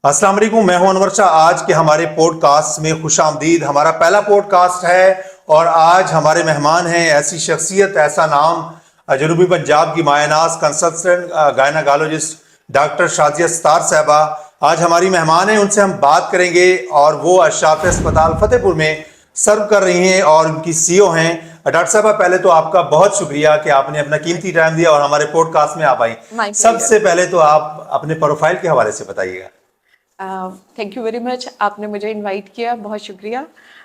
السلام علیکم، میں ہوں انور شاہ۔ آج کے ہمارے پوڈ کاسٹ میں خوش آمدید۔ ہمارا پہلا پوڈ کاسٹ ہے اور آج ہمارے مہمان ہیں ایسی شخصیت، ایسا نام، جنوبی پنجاب کی مایہ ناز کنسلٹنٹ گائناکالوجسٹ ڈاکٹر شازیہ ستار صاحبہ آج ہماری مہمان ہیں۔ ان سے ہم بات کریں گے اور وہ اشرافیہ اسپتال فتح پور میں سرو کر رہی ہیں اور ان کی سی او ہیں۔ ڈاکٹر صاحبہ، پہلے تو آپ کا بہت شکریہ کہ آپ نے اپنا قیمتی ٹائم دیا اور ہمارے پوڈ کاسٹ میں آپ آئیں۔ سب سے پہلے تو آپ اپنے پروفائل کے حوالے سے بتائیے گا۔ تھینک یو ویری مچ، آپ نے مجھے انوائٹ کیا، بہت شکریہ،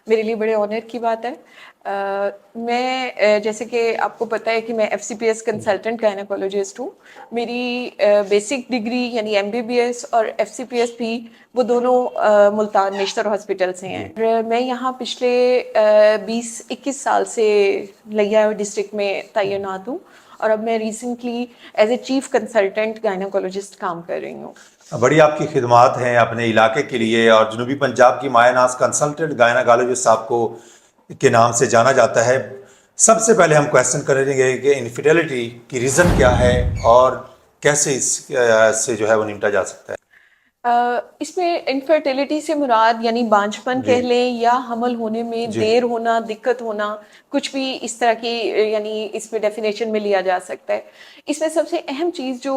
میرے لیے بڑے آنر کی بات ہے۔ میں جیسے کہ آپ کو پتہ ہے کہ میں F C P S consultant gynaecologist ہوں۔ میری بیسک ڈگری یعنی ایم بی بی ایس اور ایف سی پی ایس بھی وہ دونوں ملتان نیشنل ہاسپٹل سے ہیں۔ میں یہاں پچھلے 20-21 سال سے لیا ڈسٹرکٹ میں تعینات ہوں اور اب میں recently as a chief consultant gynaecologist کام کر رہی ہوں۔ بڑی آپ کی خدمات ہیں اپنے علاقے کے لیے، اور جنوبی پنجاب کی مایہ ناز کنسلٹنٹ گائناکالوجسٹ آپ کو کے نام سے جانا جاتا ہے۔ سب سے پہلے ہم کویسچن کریں گے کہ انفیڈیلٹی کی ریزن کیا ہے اور کیسے اس سے جو ہے وہ نمٹا جا سکتا ہے؟ اس میں انفرٹیلٹی سے مراد یعنی بانجھپن کہہ لیں یا حمل ہونے میں دیر ہونا، دقت ہونا، کچھ بھی اس طرح کی یعنی اس میں ڈیفینیشن میں لیا جا سکتا ہے۔ اس میں سب سے اہم چیز جو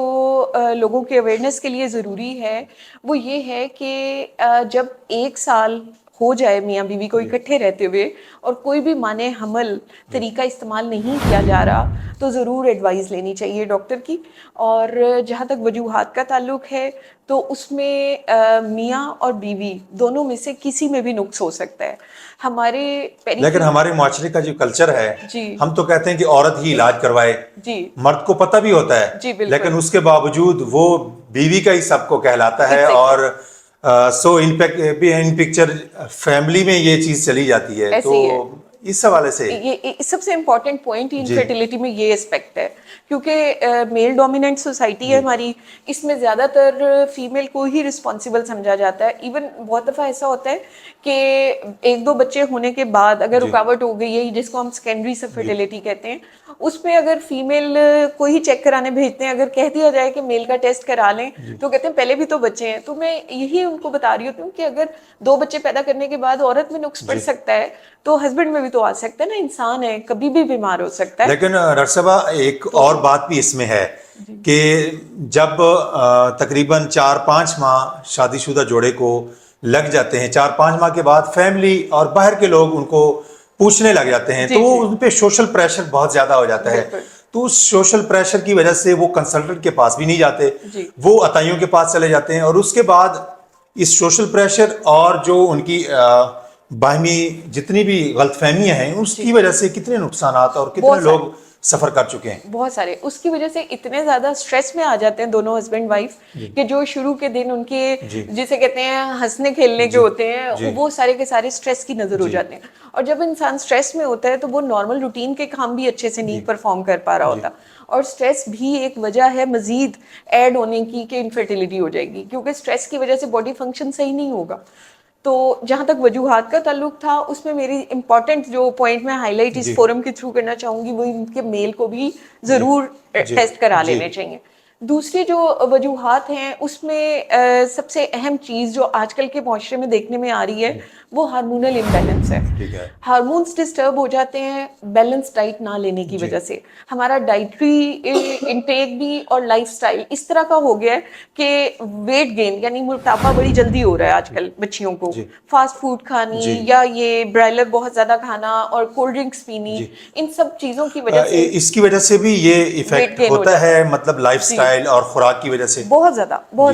لوگوں کے اویئرنیس کے لیے ضروری ہے وہ یہ ہے کہ جب 1 سال ہو جائے میاں بیوی کو اکٹھے رہتے ہوئے اور کوئی بھی مانع حمل طریقہ استعمال نہیں کیا جا رہا تو ضرور ایڈوائز لینی چاہیے ڈاکٹر کی۔ اور جہاں تک وجوہات کا تعلق ہے تو اس میں میاں اور بیوی دونوں میں سے کسی میں بھی نقص ہو سکتا ہے۔ لیکن ہمارے معاشرے کا جو کلچر ہے، جی، ہم تو کہتے ہیں کہ عورت ہی علاج کروائے، جی، مرد کو پتہ بھی ہوتا ہے، جی بالکل، لیکن اس کے باوجود وہ بیوی کا ہی سب کو کہلاتا ہے۔ اور سو ان پکچر فیملی میں یہ چیز چلی جاتی ہے، تو اس حوالے سے یہ سب سے امپورٹنٹ پوائنٹ انفرٹیلٹی میں یہ اسپیکٹ ہے، کیونکہ میل ڈومیننٹ سوسائٹی ہے ہماری، اس میں زیادہ تر فیمیل کو ہی رسپانسبل سمجھا جاتا ہے۔ ایون بہت دفعہ ایسا ہوتا ہے کہ 1-2 بچے ہونے کے بعد اگر رکاوٹ ہو گئی ہے جس کو ہم سیکنڈری فرٹیلٹی کہتے ہیں، اس میں اگر فیمیل کو ہی چیک کرانے بھیجتے ہیں، اگر کہہ دیا جائے کہ میل کا ٹیسٹ کرا لیں تو کہتے ہیں پہلے بھی تو بچے ہیں۔ تو میں یہی ان کو بتا رہی ہوتی ہوں کہ اگر 2 بچے پیدا کرنے کے بعد عورت میں نقص پڑ سکتا ہے تو ہسبینڈ میں بھی تو آ سکتا ہے نا، انسان ہے، کبھی بھی بیمار ہو سکتا ہے۔ لیکن ڈاکٹر صاحبہ ایک اور بات بھی اس میں ہے کہ جب تقریباً 4-5 ماہ شادی شدہ جوڑے کو لگ جاتے ہیں، 4-5 ماہ کے بعد فیملی اور باہر کے لوگ ان کو پوچھنے لگ جاتے ہیں، تو ان پہ سوشل پریشر بہت زیادہ ہو جاتا ہے۔ تو اس سوشل پریشر کی وجہ سے وہ کنسلٹنٹ کے پاس بھی نہیں جاتے، وہ عطائیوں کے پاس چلے جاتے ہیں، اور اس کے بعد اس سوشل پریشر اور جو ان کی باہمی جتنی بھی غلط فہمیاں ہیں اس کی وجہ سے کتنے نقصانات اور کتنے لوگ سفر کر چکے ہیں؟ بہت سارے۔ اس کی وجہ سے اتنے زیادہ سٹریس میں آ جاتے ہیں دونوں ہسبینڈ وائف کہ جو شروع کے دن ان کے جسے کہتے ہیں ہنسنے کھیلنے کے ہوتے ہیں، وہ سارے کے سارے سٹریس کی نظر ہو جاتے ہیں۔ اور جب انسان سٹریس میں ہوتا ہے تو وہ نارمل روٹین کے کام بھی اچھے سے نہیں پرفارم کر پا رہا ہوتا، اور سٹریس بھی ایک وجہ ہے مزید ایڈ ہونے کی کہ انفرٹیلٹی ہو جائے گی، کیونکہ سٹریس کی وجہ سے باڈی فنکشن صحیح نہیں ہوگا۔ تو جہاں تک وجوہات کا تعلق تھا، اس میں میری امپورٹنٹ جو پوائنٹ میں ہائی لائٹ اس فورم کے تھرو کرنا چاہوں گی وہ ان کے میل کو بھی ضرور ٹیسٹ کرا لینے چاہیے۔ دوسری جو وجوہات ہیں اس میں سب سے اہم چیز جو آج کل کے معاشرے میں دیکھنے میں آ رہی ہے وہ ہارمونل امبیلنس ہے۔ ہارمونس ڈسٹرب ہو جاتے ہیں بیلنس ڈائٹ نہ لینے کی وجہ سے۔ ہمارا ڈائٹری انٹیک بھی اور لائف سٹائل اس طرح کا ہو گیا ہے کہ ویٹ گین یعنی موٹاپا بڑی جلدی ہو رہا ہے آج کل بچیوں کو، فاسٹ فوڈ کھانی یا یہ برائلر بہت زیادہ کھانا اور کولڈ ڈرنکس پینی، ان سب چیزوں کی وجہ سے اس کی وجہ سے بھی یہ ایفیکٹ ہوتا ہے، مطلب لائف سٹائل اور خوراک کی وجہ سے بہت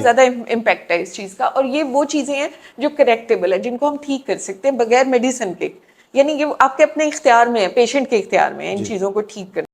زیادہ امپیکٹ ہے اس چیز کا۔ اور یہ وہ چیزیں ہیں جو کریکٹیبل ہے، جن کو ہم ٹھیک کر سکتے ہیں بغیر میڈیسن کے، یعنی یہ آپ کے اپنے اختیار میں ہے، پیشنٹ کے اختیار میں ہے ان چیزوں کو ٹھیک کرنا۔